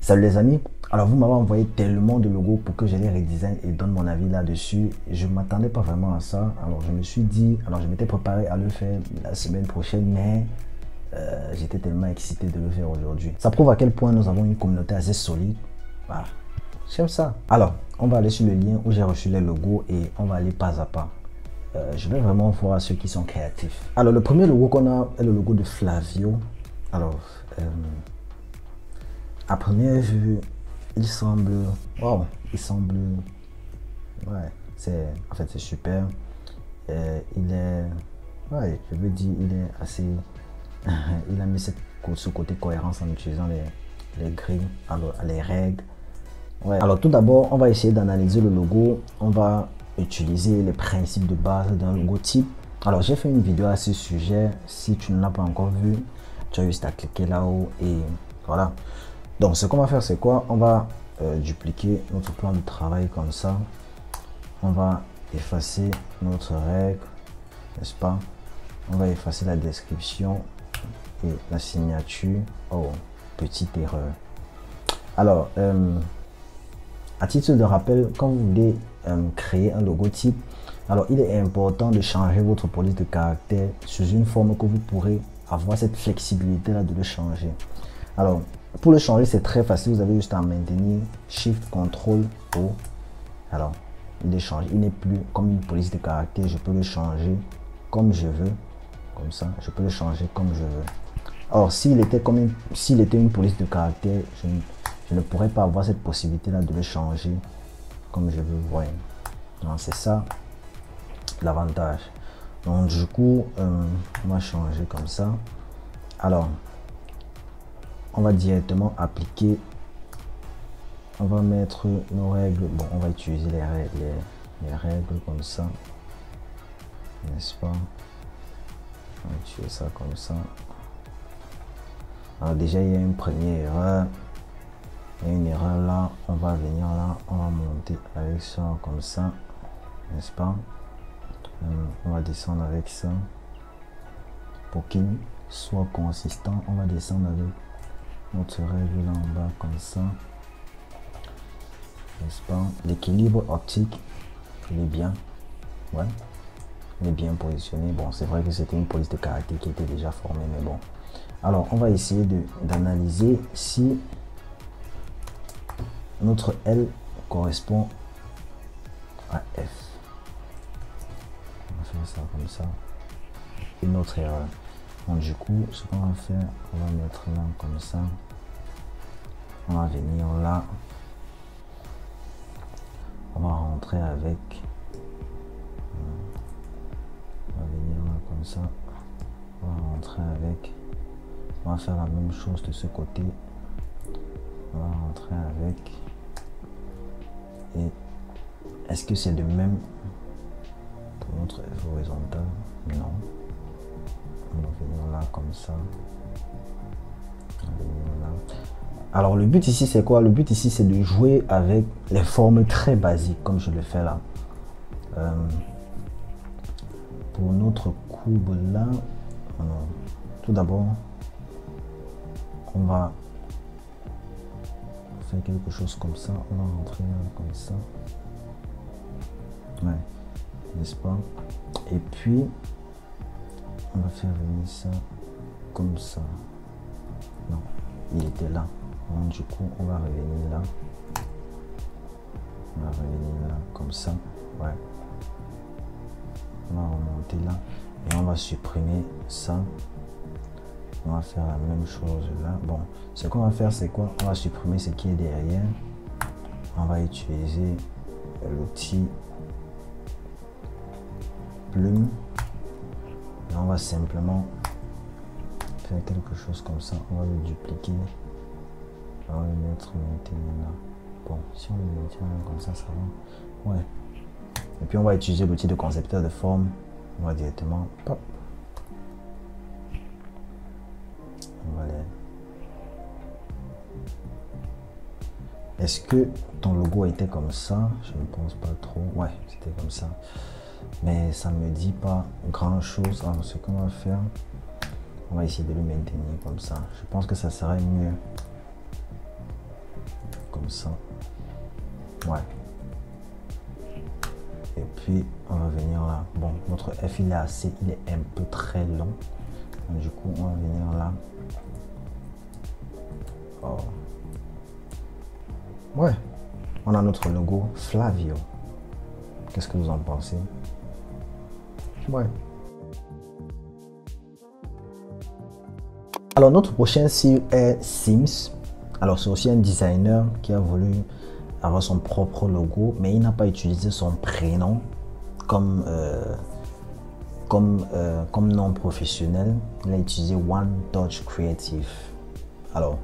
Salut les amis, alors vous m'avez envoyé tellement de logos pour que je les redesign et donne mon avis là-dessus. Je ne m'attendais pas vraiment à ça, alors je me suis dit, alors je m'étais préparé à le faire la semaine prochaine, mais j'étais tellement excité de le faire aujourd'hui. Ça prouve à quel point nous avons une communauté assez solide. Voilà. J'aime ça. Alors, on va aller sur le lien où j'ai reçu les logos et on va aller pas à pas. Je vais vraiment voir ceux qui sont créatifs. Alors, le premier logo qu'on a est le logo de Flavio. Alors, à première vue, il semble... Wow, il semble... Ouais, en fait, c'est super. Il est... Ouais, je veux dire, il est assez... il a mis ce côté cohérence en utilisant les grilles, alors les règles. Ouais. Alors tout d'abord, on va essayer d'analyser le logo. On va utiliser les principes de base d'un logo type. Alors j'ai fait une vidéo à ce sujet. Si tu ne l'as pas encore vu, tu as juste à cliquer là-haut et voilà. Donc ce qu'on va faire, c'est quoi? On va dupliquer notre plan de travail comme ça. On va effacer notre règle, n'est-ce pas? On va effacer la description et la signature. Oh, petite erreur. Alors, à titre de rappel, quand vous voulez créer un logotype, alors il est important de changer votre police de caractère sous une forme que vous pourrez avoir cette flexibilité là de le changer. Alors, pour le changer, c'est très facile. Vous avez juste à maintenir Shift, Ctrl, O. Alors, il est changé. Il n'est plus comme une police de caractère. Je peux le changer comme je veux. Comme ça, je peux le changer comme je veux. Or, s'il était une police de caractère, je ne pourrais pas avoir cette possibilité là de le changer comme je veux. Ouais. Donc, c'est ça l'avantage. Donc, du coup, on va changer comme ça. Alors, on va directement appliquer. On va mettre nos règles. Bon, on va utiliser les règles comme ça. N'est-ce pas? On va utiliser ça comme ça. Alors déjà, il y a une première erreur. Il y a une erreur là. On va venir là. On va monter avec ça comme ça. N'est-ce pas? On va descendre avec ça. Pour qu'il soit consistant, on va descendre avec notre règle là en bas comme ça. N'est-ce pas? L'équilibre optique, il est bien. Ouais. Il est bien positionné. Bon, c'est vrai que c'était une police de caractère qui était déjà formée, mais bon. Alors, on va essayer d'analyser si notre L correspond à F. On va faire ça comme ça. Une autre erreur. Donc, du coup, ce qu'on va faire, on va mettre là comme ça. On va venir là. On va rentrer avec. On va venir là comme ça. On va rentrer avec. On va faire la même chose de ce côté. On va rentrer avec. Et est-ce que c'est le même pour notre F horizontal? Non. On va venir là comme ça. On va venir là. Alors le but ici c'est quoi? Le but ici c'est de jouer avec les formes très basiques comme je le fais là. Pour notre courbe là, tout d'abord on va faire quelque chose comme ça. On va rentrer là comme ça. Ouais, n'est-ce pas? Et puis on va faire venir ça comme ça. Non, il était là. Donc, du coup, on va revenir là. On va revenir là comme ça. Ouais. On va remonter là. Et on va supprimer ça. On va faire la même chose là. Bon, ce qu'on va faire, c'est quoi? On va supprimer ce qui est derrière. On va utiliser l'outil plume. Et on va simplement faire quelque chose comme ça. On va le dupliquer. On va le mettre maintenant là. Bon, si on le maintient comme ça, ça va. Ouais. Et puis on va utiliser l'outil de concepteur de forme. On va directement. Pop. On va aller. Est-ce que ton logo était comme ça? Je ne pense pas trop. Ouais, c'était comme ça. Mais ça ne me dit pas grand chose. Alors ce qu'on va faire, on va essayer de le maintenir comme ça. Je pense que ça serait mieux. comme ça. Ouais. Et puis on va venir là. Bon, notre F il est un peu très long. Donc, du coup, on va venir là. Oh. Ouais. On a notre logo Flavio. Qu'est-ce que vous en pensez? Ouais. Alors notre prochain CEO est Sims. Alors c'est aussi un designer qui a voulu avoir son propre logo, mais il n'a pas utilisé son prénom comme nom professionnel. Il a utilisé One Touch Creative. Alors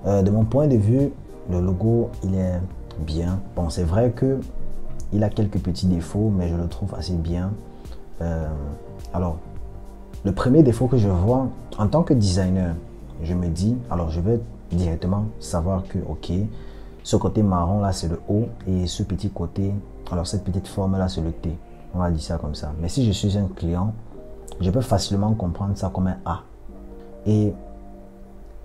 de mon point de vue, le logo il est bien. Bon, c'est vrai que il a quelques petits défauts, mais je le trouve assez bien. Alors le premier défaut que je vois en tant que designer, je me dis, alors je vais directement savoir que ok, ce côté marron là c'est le O et ce petit côté, alors cette petite forme là c'est le T. On va dire ça comme ça. Mais si je suis un client, je peux facilement comprendre ça comme un A. Et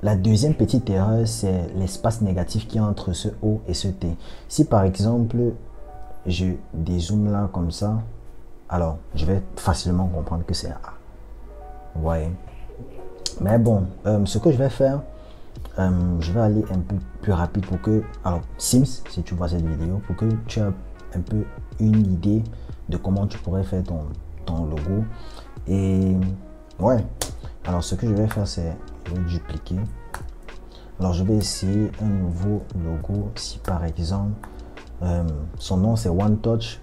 la deuxième petite erreur, c'est l'espace négatif qui est entre ce O et ce T. Si par exemple je dézoome là comme ça, alors je vais facilement comprendre que c'est un A. Vous voyez. Mais bon, ce que je vais faire, je vais aller un peu plus rapide pour que, alors Sims, si tu vois cette vidéo, pour que tu aies un peu une idée de comment tu pourrais faire ton logo. Et ouais, alors ce que je vais faire, c'est je vais dupliquer. Alors je vais essayer un nouveau logo. Si par exemple son nom c'est One Touch,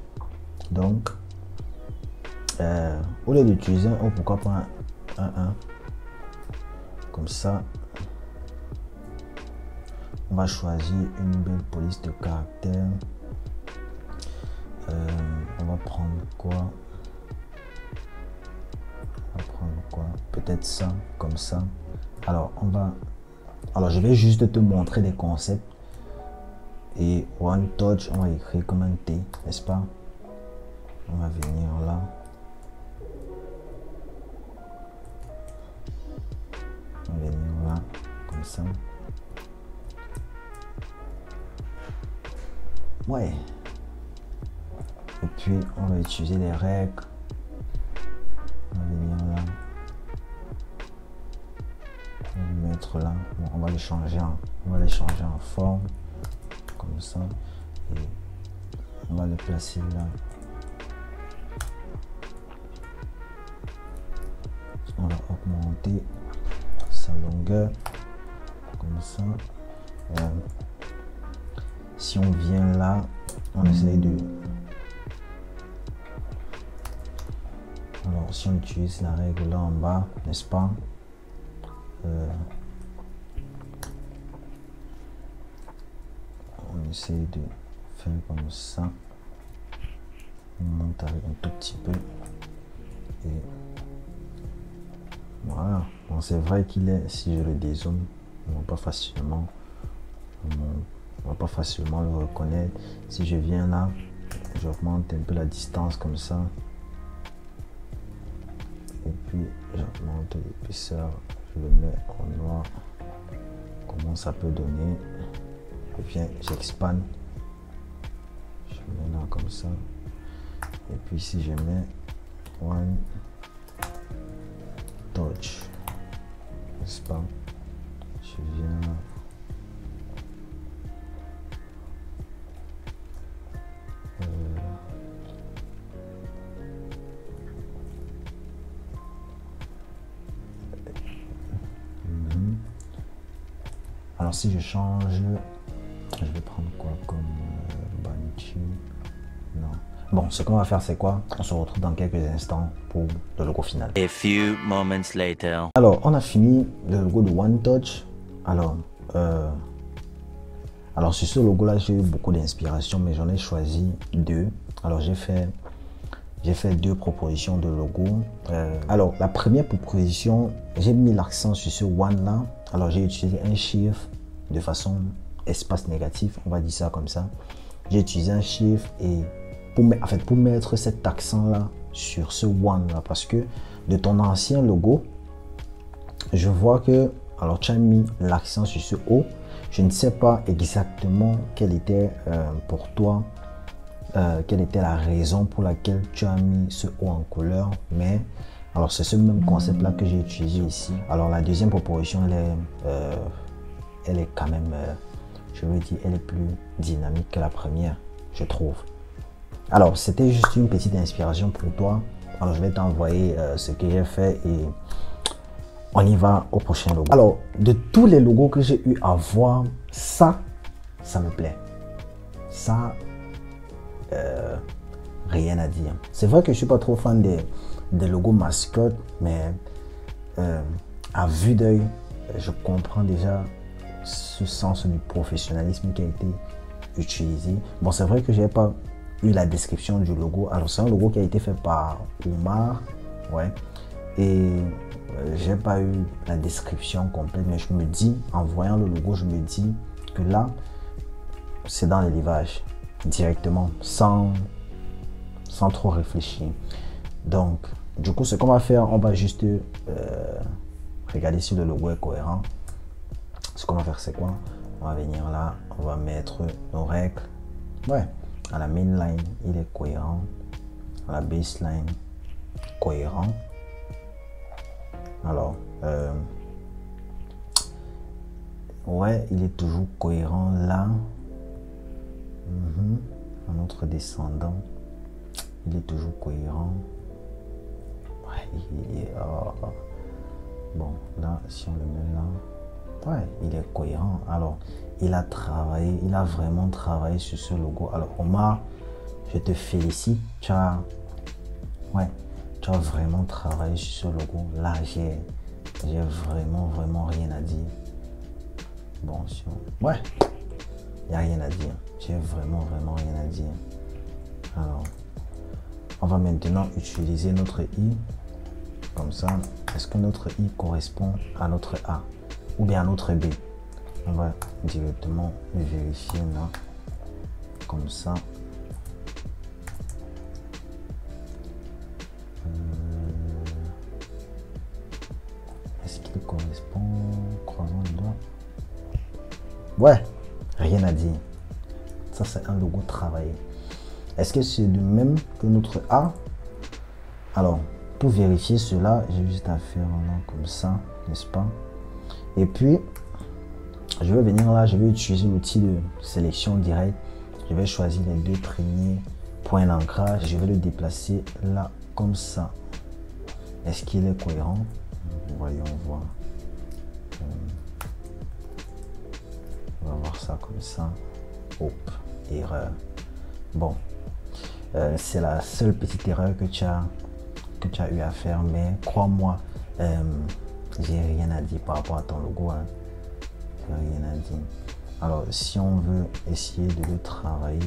donc au lieu d'utiliser un O, pourquoi pas un 1 comme ça. On va choisir une belle police de caractère. On va prendre quoi? Peut-être ça, comme ça. Alors je vais juste te montrer des concepts. Et One Touch, on va écrire comme un T, n'est-ce pas? On va venir là. On va venir là, comme ça. Ouais. Et puis on va utiliser les règles. On va venir là. On va le mettre là. Bon, on va les changer en forme. Comme ça. Et on va le placer là. On va augmenter sa longueur. Comme ça. Si on vient là, on essaye de... Alors si on utilise la règle là en bas, n'est-ce pas? On essaye de faire comme ça. On monte avec un tout petit peu. Et voilà. Bon, c'est vrai qu'il est, si je le dézoome, on va pas facilement le reconnaître. Si je viens là, j'augmente un peu la distance comme ça. Et puis j'augmente l'épaisseur, je le mets en noir. Comment ça peut donner? Je viens, j'expande. Je mets là comme ça. Et puis si je mets One Touch, n'est-ce pas? Je viens là. Alors si je change, je vais prendre quoi comme Banshee? Non. Bon, ce qu'on va faire c'est quoi? On se retrouve dans quelques instants pour le logo final. A few moments later. Alors on a fini le logo de One Touch. Alors sur ce logo là j'ai eu beaucoup d'inspiration, mais j'en ai choisi deux. Alors j'ai fait deux propositions de logo. Alors la première proposition, j'ai mis l'accent sur ce One là. Alors j'ai utilisé un chiffre de façon espace négatif, on va dire ça comme ça. J'ai utilisé un chiffre et pour mettre cet accent là sur ce One là, parce que de ton ancien logo, je vois que alors tu as mis l'accent sur ce O, Je ne sais pas exactement quelle était pour toi, quelle était la raison pour laquelle tu as mis ce haut en couleur, mais alors c'est ce même concept là que j'ai utilisé ici. Alors la deuxième proposition, elle est quand même, je veux dire, elle est plus dynamique que la première, je trouve. Alors c'était juste une petite inspiration pour toi. Alors je vais t'envoyer ce que j'ai fait et on y va au prochain logo. Alors de tous les logos que j'ai eu à voir, ça me plaît. Ça, rien à dire. C'est vrai que je suis pas trop fan des logos mascottes, mais à vue d'œil, je comprends déjà ce sens du professionnalisme qui a été utilisé. Bon, c'est vrai que j'ai pas eu la description du logo. Alors c'est un logo qui a été fait par Omar, ouais, et j'ai pas eu la description complète, mais je me dis, en voyant le logo, je me dis que là, c'est dans l'élevage directement, sans trop réfléchir. Donc, du coup, ce qu'on va faire, on va juste regarder si le logo est cohérent. Ce qu'on va faire, c'est quoi? On va venir là, on va mettre nos règles. Ouais, à la mainline, il est cohérent. À la baseline, cohérent. Alors, ouais, il est toujours cohérent là. Notre descendant, il est toujours cohérent. Ouais, il est, bon, là, si on le met là, ouais, il est cohérent. Alors, il a travaillé, il a vraiment travaillé sur ce logo. Alors, Omar, je te félicite. Tu as vraiment travaillé sur ce logo. Là, j'ai vraiment rien à dire. Bon, ouais, il n'y a rien à dire. J'ai vraiment rien à dire. Alors, on va maintenant utiliser notre I. Comme ça, est-ce que notre I correspond à notre A ou bien à notre B? On va directement vérifier là. Comme ça. Est-ce qu'il correspond? Croisons les doigts. Ouais, rien à dire. Ça, c'est un logo travaillé. Est-ce que c'est le même que notre A? Alors, pour vérifier cela, j'ai juste à faire là comme ça, n'est-ce pas? Et puis, je vais venir là, je vais utiliser l'outil de sélection directe. Je vais choisir les deux premiers points d'ancrage. Je vais le déplacer là, comme ça. Est-ce qu'il est cohérent? Voyons voir. On va voir ça comme ça. Hop, erreur. Bon, c'est la seule petite erreur que tu as eu à faire, mais crois-moi, j'ai rien à dire par rapport à ton logo. Hein. J'ai rien à dire. Alors, si on veut essayer de le travailler,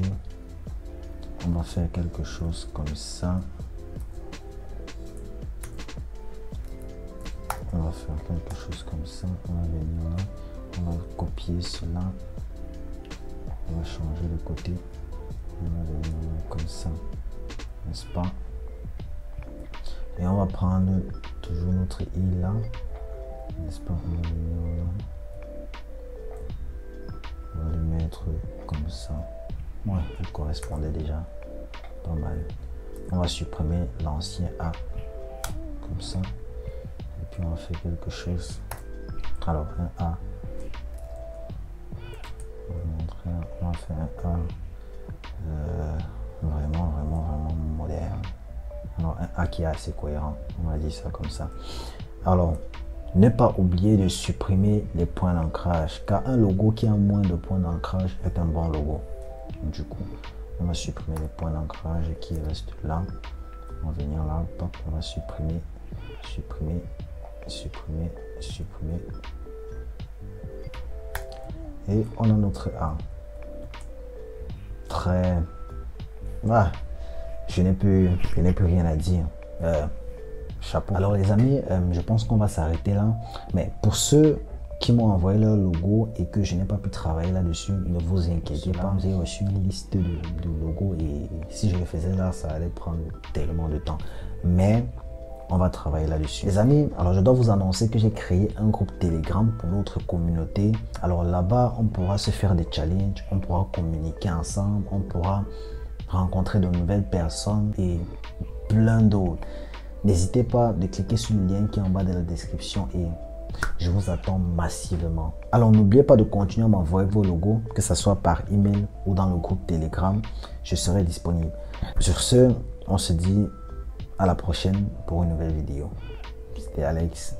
on va faire quelque chose comme ça. On va faire quelque chose comme ça. On va venir là. On va copier cela. On va changer le côté. On va venir là comme ça. N'est-ce pas? Et on va prendre toujours notre I là. N'est-ce pas? On va venir là. On va le mettre comme ça. Ouais, il correspondait déjà. Pas mal. On va supprimer l'ancien A. Comme ça. Et puis on va faire quelque chose. Alors, un A. On va faire un A. Vraiment moderne. Alors, un A qui est assez cohérent. On va dire ça comme ça. Alors, ne pas oublier de supprimer les points d'ancrage, car un logo qui a moins de points d'ancrage est un bon logo. Du coup, on va supprimer les points d'ancrage qui restent là. On va venir là, hop, on va supprimer. Et on a notre A. Très... Ah, je n'ai plus rien à dire. Chapeau. Alors les amis, je pense qu'on va s'arrêter là. Mais pour ceux qui m'ont envoyé leur logo et que je n'ai pas pu travailler là-dessus, ne vous inquiétez pas. J'ai reçu une liste de logos et si je le faisais là, ça allait prendre tellement de temps. Mais on va travailler là-dessus. Les amis, alors je dois vous annoncer que j'ai créé un groupe Telegram pour notre communauté. Alors là-bas, on pourra se faire des challenges, on pourra communiquer ensemble, on pourra rencontrer de nouvelles personnes et plein d'autres. N'hésitez pas de cliquer sur le lien qui est en bas de la description et je vous attends massivement. Alors n'oubliez pas de continuer à m'envoyer vos logos, que ce soit par email ou dans le groupe Telegram. Je serai disponible. Sur ce, on se dit à la prochaine pour une nouvelle vidéo. C'était Alex.